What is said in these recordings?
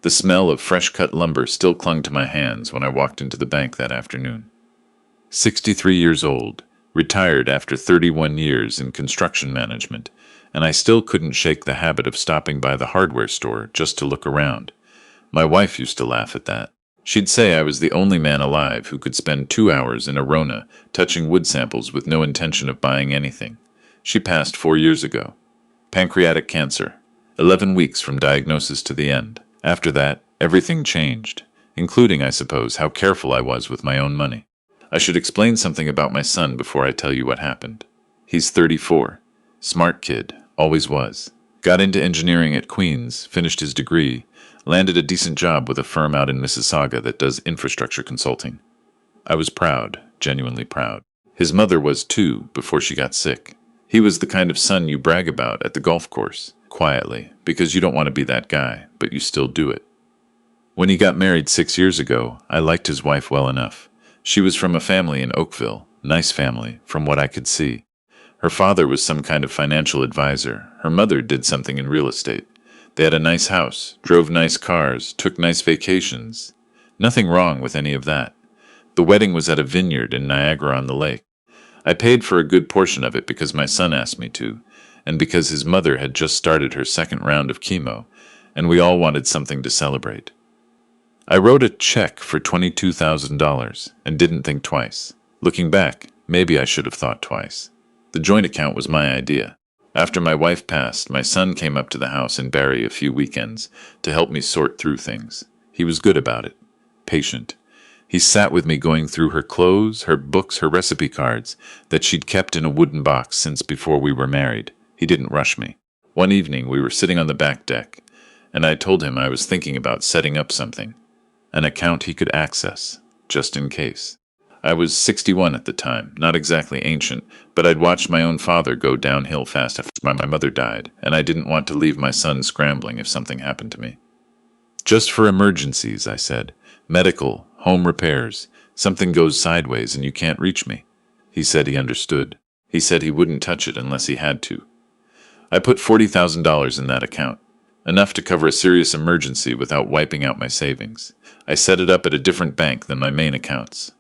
The smell of fresh-cut lumber still clung to my hands when I walked into the bank that afternoon. 63 years old, retired after 31 years in construction management, and I still couldn't shake the habit of stopping by the hardware store just to look around. My wife used to laugh at that. She'd say I was the only man alive who could spend 2 hours in a Rona touching wood samples with no intention of buying anything. She passed 4 years ago. Pancreatic cancer. 11 weeks from diagnosis to the end. After that, everything changed, including, I suppose, how careful I was with my own money. I should explain something about my son before I tell you what happened. He's 34. Smart kid. Always was. Got into engineering at Queen's, finished his degree, landed a decent job with a firm out in Mississauga that does infrastructure consulting. I was proud, genuinely proud. His mother was too, before she got sick. He was the kind of son you brag about at the golf course, quietly, because you don't want to be that guy, but you still do it. When he got married 6 years ago, I liked his wife well enough. She was from a family in Oakville, nice family, from what I could see. Her father was some kind of financial advisor. Her mother did something in real estate. They had a nice house, drove nice cars, took nice vacations. Nothing wrong with any of that. The wedding was at a vineyard in Niagara-on-the-Lake. I paid for a good portion of it because my son asked me to, and because his mother had just started her second round of chemo, and we all wanted something to celebrate. I wrote a check for $22,000 and didn't think twice. Looking back, maybe I should have thought twice. The joint account was my idea. After my wife passed, my son came up to the house in Barrie a few weekends to help me sort through things. He was good about it. Patient. He sat with me going through her clothes, her books, her recipe cards that she'd kept in a wooden box since before we were married. He didn't rush me. One evening we were sitting on the back deck, and I told him I was thinking about setting up something. An account he could access, just in case. I was 61 at the time, not exactly ancient, but I'd watched my own father go downhill fast after my mother died, and I didn't want to leave my son scrambling if something happened to me. Just for emergencies, I said. Medical, home repairs. Something goes sideways and you can't reach me. He said he understood. He said he wouldn't touch it unless he had to. I put $40,000 in that account, enough to cover a serious emergency without wiping out my savings. I set it up at a different bank than my main accounts.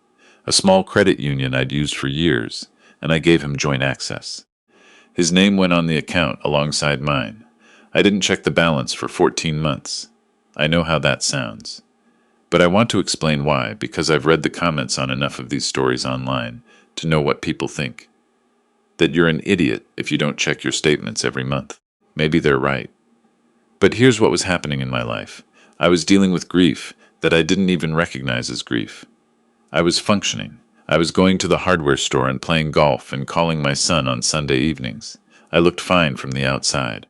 A small credit union I'd used for years, and I gave him joint access. His name went on the account alongside mine. I didn't check the balance for 14 months. I know how that sounds. But I want to explain why, because I've read the comments on enough of these stories online to know what people think. That you're an idiot if you don't check your statements every month. Maybe they're right. But here's what was happening in my life. I was dealing with grief that I didn't even recognize as grief. I was functioning. I was going to the hardware store and playing golf and calling my son on Sunday evenings. I looked fine from the outside.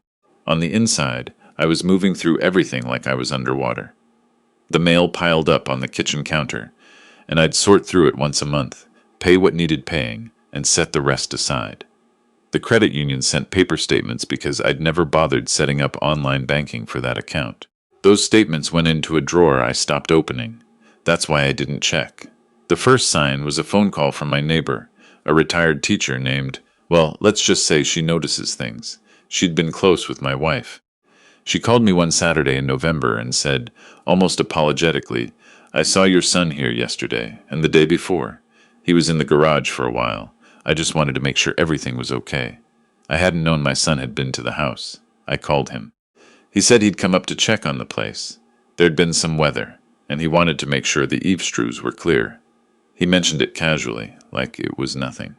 On the inside, I was moving through everything like I was underwater. The mail piled up on the kitchen counter, and I'd sort through it once a month, pay what needed paying, and set the rest aside. The credit union sent paper statements because I'd never bothered setting up online banking for that account. Those statements went into a drawer I stopped opening. That's why I didn't check. The first sign was a phone call from my neighbor, a retired teacher named, well, let's just say she notices things. She'd been close with my wife. She called me one Saturday in November and said, almost apologetically, I saw your son here yesterday, and the day before. He was in the garage for a while. I just wanted to make sure everything was okay. I hadn't known my son had been to the house. I called him. He said he'd come up to check on the place. There'd been some weather, and he wanted to make sure the eave screws were clear. He mentioned it casually, like it was nothing.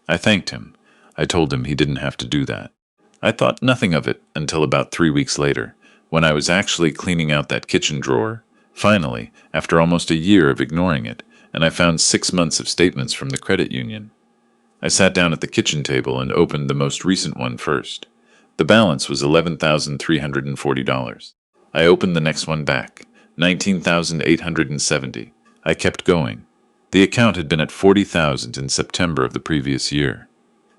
I thanked him. I told him he didn't have to do that. I thought nothing of it until about 3 weeks later, when I was actually cleaning out that kitchen drawer, finally, after almost a year of ignoring it, and I found 6 months of statements from the credit union. I sat down at the kitchen table and opened the most recent one first. The balance was $11,340. I opened the next one back, $19,870. I kept going. The account had been at $40,000 in September of the previous year.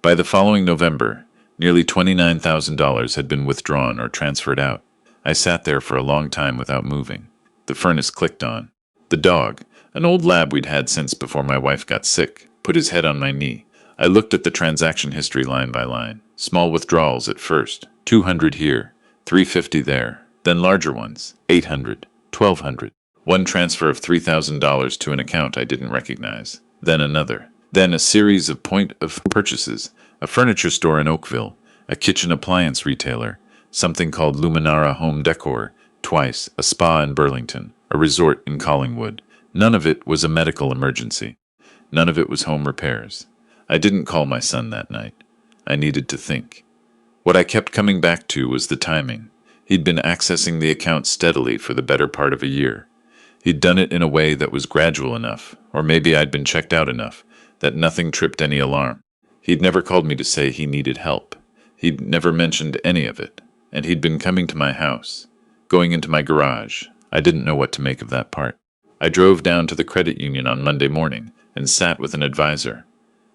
By the following November, nearly $29,000 had been withdrawn or transferred out. I sat there for a long time without moving. The furnace clicked on. The dog, an old lab we'd had since before my wife got sick, put his head on my knee. I looked at the transaction history line by line. Small withdrawals at first, $200 here, $350 there, then larger ones, $800. $1,200. One transfer of $3,000 to an account I didn't recognize. Then another. Then a series of point of purchases. A furniture store in Oakville. A kitchen appliance retailer. Something called Luminara Home Decor. Twice. A spa in Burlington. A resort in Collingwood. None of it was a medical emergency. None of it was home repairs. I didn't call my son that night. I needed to think. What I kept coming back to was the timing. He'd been accessing the account steadily for the better part of a year. He'd done it in a way that was gradual enough, or maybe I'd been checked out enough, that nothing tripped any alarm. He'd never called me to say he needed help. He'd never mentioned any of it, and he'd been coming to my house, going into my garage. I didn't know what to make of that part. I drove down to the credit union on Monday morning and sat with an advisor,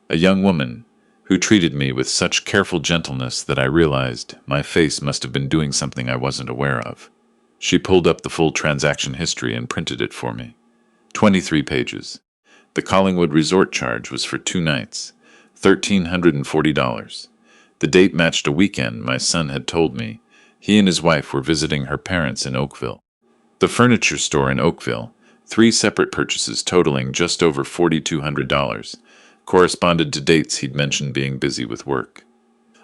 a young woman who treated me with such careful gentleness that I realized my face must have been doing something I wasn't aware of. She pulled up the full transaction history and printed it for me. 23 pages. The Collingwood resort charge was for 2 nights, $1,340. The date matched a weekend my son had told me. He and his wife were visiting her parents in Oakville. The furniture store in Oakville, 3 separate purchases totaling just over $4,200, corresponded to dates he'd mentioned being busy with work.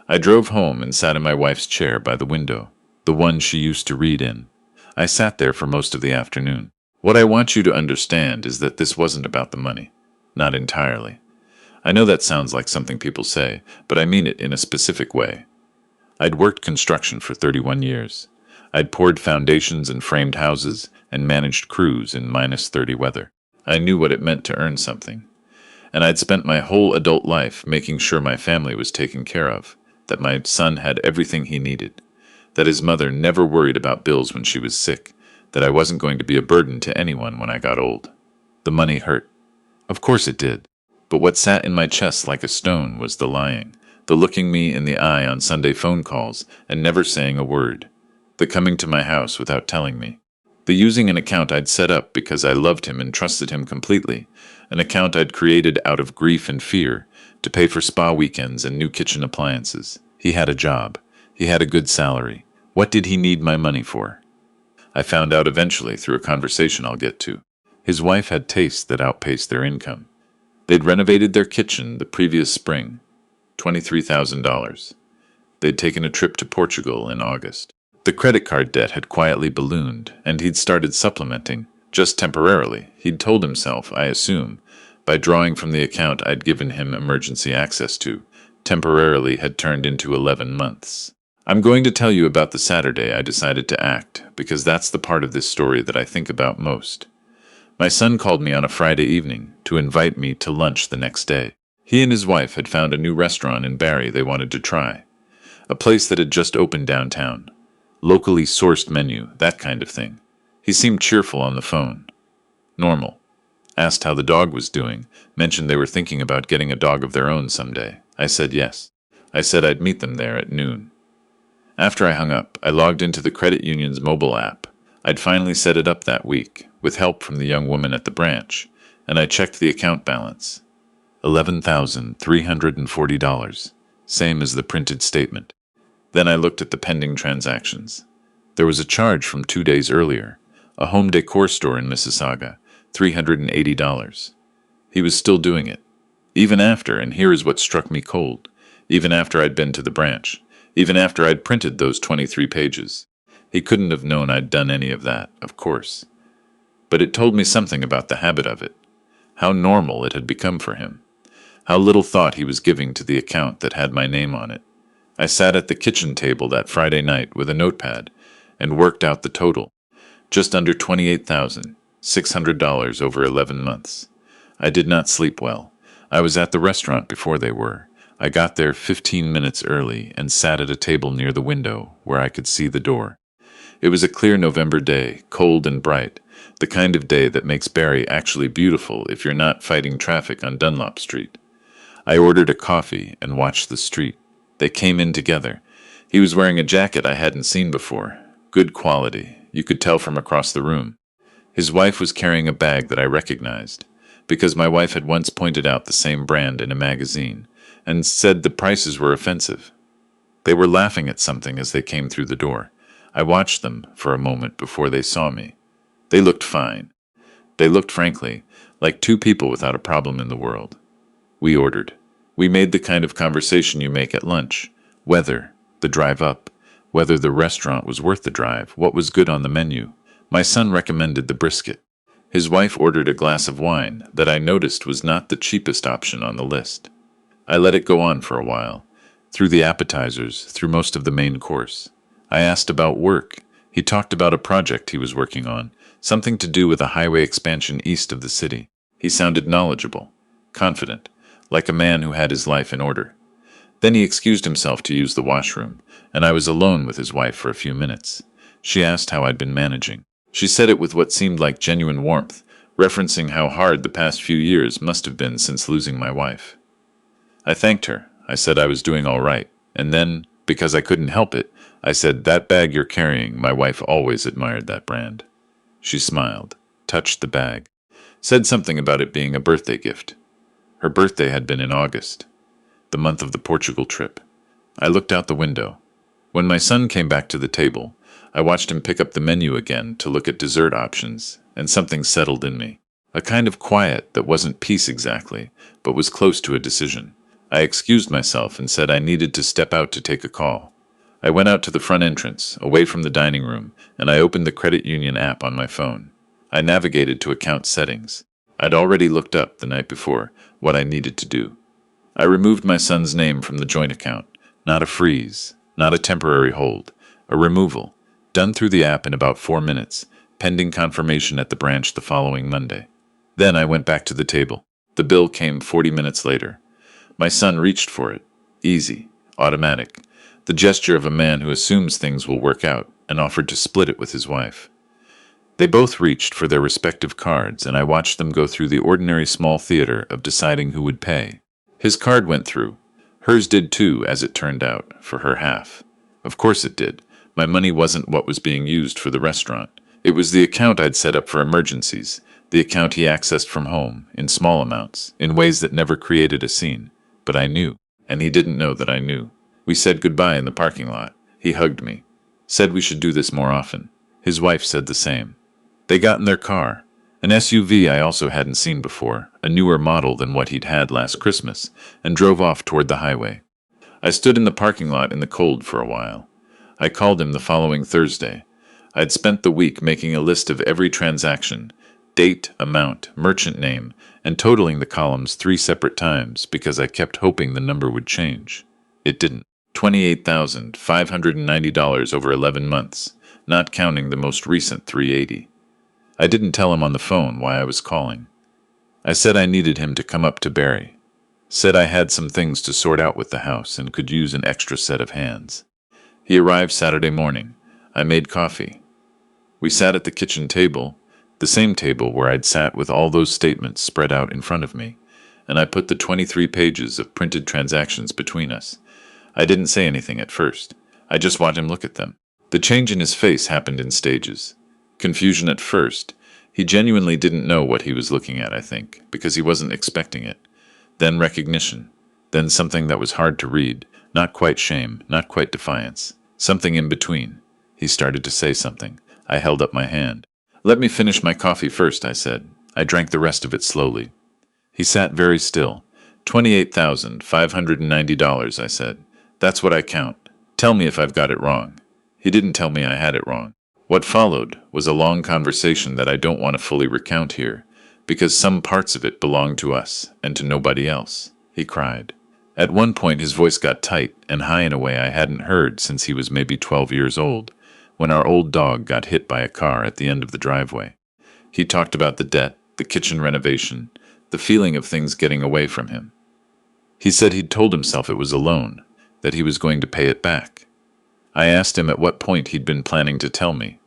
I drove home and sat in my wife's chair by the window, the one she used to read in. I sat there for most of the afternoon. What I want you to understand is that this wasn't about the money. Not entirely. I know that sounds like something people say, but I mean it in a specific way. I'd worked construction for 31 years. I'd poured foundations and framed houses and managed crews in -30 weather. I knew what it meant to earn something. And I'd spent my whole adult life making sure my family was taken care of, that my son had everything he needed, that his mother never worried about bills when she was sick, that I wasn't going to be a burden to anyone when I got old. The money hurt. Of course it did. But what sat in my chest like a stone was the lying, the looking me in the eye on Sunday phone calls and never saying a word, the coming to my house without telling me, the using an account I'd set up because I loved him and trusted him completely, an account I'd created out of grief and fear to pay for spa weekends and new kitchen appliances. He had a job. He had a good salary. What did he need my money for? I found out eventually through a conversation I'll get to. His wife had tastes that outpaced their income. They'd renovated their kitchen the previous spring, $23,000. They'd taken a trip to Portugal in August. The credit card debt had quietly ballooned, and he'd started supplementing, just temporarily. He'd told himself, I assume, by drawing from the account I'd given him emergency access to, temporarily had turned into 11 months. I'm going to tell you about the Saturday I decided to act, because that's the part of this story that I think about most. My son called me on a Friday evening to invite me to lunch the next day. He and his wife had found a new restaurant in Barrie they wanted to try, a place that had just opened downtown. Locally sourced menu, that kind of thing. He seemed cheerful on the phone. Normal. Asked how the dog was doing, mentioned they were thinking about getting a dog of their own someday. I said yes. I said I'd meet them there at noon. After I hung up, I logged into the credit union's mobile app. I'd finally set it up that week, with help from the young woman at the branch, and I checked the account balance. $11,340, same as the printed statement. Then I looked at the pending transactions. There was a charge from 2 days earlier, a home decor store in Mississauga, $380. He was still doing it. Even after, and here is what struck me cold, even after I'd been to the branch, even after I'd printed those 23 pages. He couldn't have known I'd done any of that, of course. But it told me something about the habit of it, how normal it had become for him, how little thought he was giving to the account that had my name on it. I sat at the kitchen table that Friday night with a notepad and worked out the total, just under $28,600 over 11 months. I did not sleep well. I was at the restaurant before they were. I got there 15 minutes early and sat at a table near the window where I could see the door. It was a clear November day, cold and bright, the kind of day that makes Barrie actually beautiful if you're not fighting traffic on Dunlop Street. I ordered a coffee and watched the street. They came in together. He was wearing a jacket I hadn't seen before. Good quality. You could tell from across the room. His wife was carrying a bag that I recognized, because my wife had once pointed out the same brand in a magazine and said the prices were offensive. They were laughing at something as they came through the door. I watched them for a moment before they saw me. They looked fine. They looked, frankly, like two people without a problem in the world. We ordered. We made the kind of conversation you make at lunch. Weather, the drive up, whether the restaurant was worth the drive, what was good on the menu. My son recommended the brisket. His wife ordered a glass of wine that I noticed was not the cheapest option on the list. I let it go on for a while, through the appetizers, through most of the main course. I asked about work. He talked about a project he was working on, something to do with a highway expansion east of the city. He sounded knowledgeable, confident, like a man who had his life in order. Then he excused himself to use the washroom, and I was alone with his wife for a few minutes. She asked how I'd been managing. She said it with what seemed like genuine warmth, referencing how hard the past few years must have been since losing my wife. I thanked her. I said I was doing all right, and then, because I couldn't help it, I said, "That bag you're carrying, my wife always admired that brand." She smiled, touched the bag, said something about it being a birthday gift. Her birthday had been in August, the month of the Portugal trip. I looked out the window. When my son came back to the table, I watched him pick up the menu again to look at dessert options, and something settled in me. A kind of quiet that wasn't peace exactly, but was close to a decision. I excused myself and said I needed to step out to take a call. I went out to the front entrance, away from the dining room, and I opened the credit union app on my phone. I navigated to account settings. I'd already looked up the night before what I needed to do. I removed my son's name from the joint account. Not a freeze, not a temporary hold, a removal, done through the app in about 4 minutes, pending confirmation at the branch the following Monday. Then I went back to the table. The bill came 40 minutes later. My son reached for it. Easy, automatic, the gesture of a man who assumes things will work out, and offered to split it with his wife. They both reached for their respective cards, and I watched them go through the ordinary small theater of deciding who would pay. His card went through. Hers did too, as it turned out, for her half. Of course it did. My money wasn't what was being used for the restaurant. It was the account I'd set up for emergencies, the account he accessed from home, in small amounts, in ways that never created a scene. But I knew, and he didn't know that I knew. We said goodbye in the parking lot. He hugged me, said we should do this more often. His wife said the same. They got in their car, an SUV I also hadn't seen before, a newer model than what he'd had last Christmas, and drove off toward the highway. I stood in the parking lot in the cold for a while. I called him the following Thursday. I'd spent the week making a list of every transaction, date, amount, merchant name, and totaling the columns 3 separate times because I kept hoping the number would change. It didn't. $28,590 over 11 months, not counting the most recent $380. I didn't tell him on the phone why I was calling. I said I needed him to come up to Barry. Said I had some things to sort out with the house and could use an extra set of hands. He arrived Saturday morning. I made coffee. We sat at the kitchen table, the same table where I'd sat with all those statements spread out in front of me, and I put the 23 pages of printed transactions between us. I didn't say anything at first. I just watched him look at them. The change in his face happened in stages. Confusion at first. He genuinely didn't know what he was looking at, I think, because he wasn't expecting it. Then recognition. Then something that was hard to read. Not quite shame, not quite defiance. Something in between. He started to say something. I held up my hand. "Let me finish my coffee first," I said. I drank the rest of it slowly. He sat very still. $28,590, I said. "That's what I count. Tell me if I've got it wrong." He didn't tell me I had it wrong. What followed was a long conversation that I don't want to fully recount here, because some parts of it belong to us and to nobody else. He cried. At one point his voice got tight and high in a way I hadn't heard since he was maybe 12 years old, when our old dog got hit by a car at the end of the driveway. He talked about the debt, the kitchen renovation, the feeling of things getting away from him. He said he'd told himself it was a loan, that he was going to pay it back. I asked him at what point he'd been planning to tell me.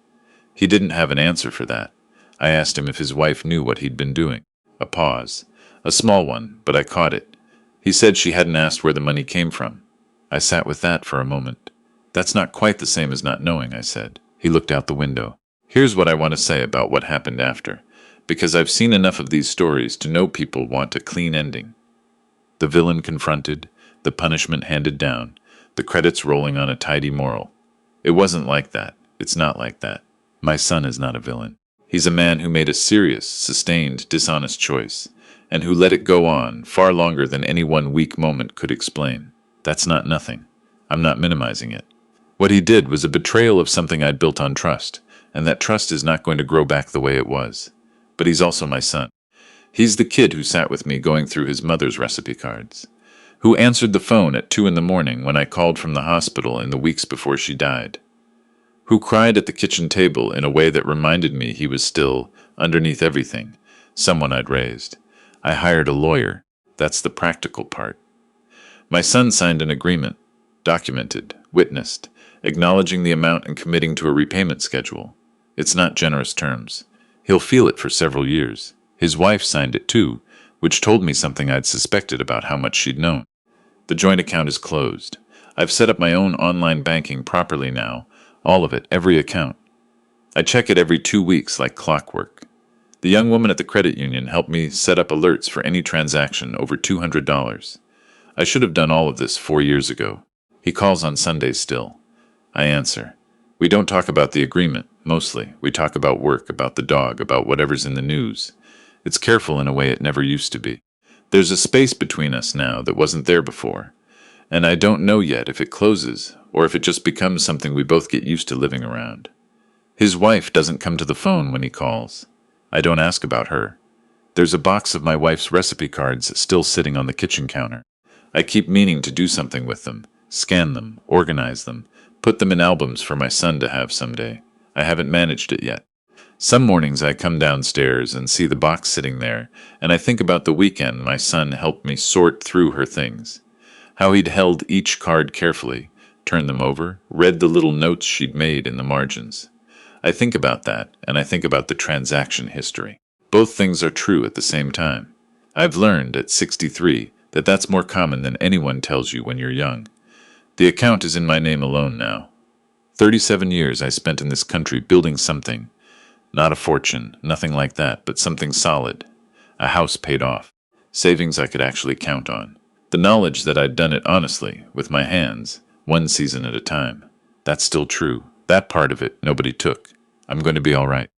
He didn't have an answer for that. I asked him if his wife knew what he'd been doing. A pause. A small one, but I caught it. He said she hadn't asked where the money came from. I sat with that for a moment. "That's not quite the same as not knowing," I said. He looked out the window. "Here's what I want to say about what happened after, because I've seen enough of these stories to know people want a clean ending. The villain confronted, the punishment handed down, the credits rolling on a tidy moral. It wasn't like that. It's not like that. My son is not a villain. He's a man who made a serious, sustained, dishonest choice, and who let it go on far longer than any one weak moment could explain. That's not nothing. I'm not minimizing it. What he did was a betrayal of something I'd built on trust, and that trust is not going to grow back the way it was. But he's also my son. He's the kid who sat with me going through his mother's recipe cards, who answered the phone at 2 in the morning when I called from the hospital in the weeks before she died, who cried at the kitchen table in a way that reminded me he was still, underneath everything, someone I'd raised. I hired a lawyer. That's the practical part. My son signed an agreement, documented, witnessed, acknowledging the amount and committing to a repayment schedule. It's not generous terms. He'll feel it for several years. His wife signed it too, which told me something I'd suspected about how much she'd known. The joint account is closed. I've set up my own online banking properly now, all of it, every account. I check it every 2 weeks like clockwork. The young woman at the credit union helped me set up alerts for any transaction over $200. I should have done all of this 4 years ago. He calls on Sundays still. I answer. We don't talk about the agreement, mostly. We talk about work, about the dog, about whatever's in the news. It's careful in a way it never used to be. There's a space between us now that wasn't there before, and I don't know yet if it closes or if it just becomes something we both get used to living around. His wife doesn't come to the phone when he calls. I don't ask about her. There's a box of my wife's recipe cards still sitting on the kitchen counter. I keep meaning to do something with them, scan them, organize them, put them in albums for my son to have someday. I haven't managed it yet. Some mornings I come downstairs and see the box sitting there, and I think about the weekend my son helped me sort through her things. How he'd held each card carefully, turned them over, read the little notes she'd made in the margins. I think about that, and I think about the transaction history. Both things are true at the same time. I've learned at 63 that that's more common than anyone tells you when you're young. The account is in my name alone now. 37 years I spent in this country building something. Not a fortune, nothing like that, but something solid. A house paid off. Savings I could actually count on. The knowledge that I'd done it honestly, with my hands, one season at a time. That's still true. That part of it nobody took. I'm going to be all right.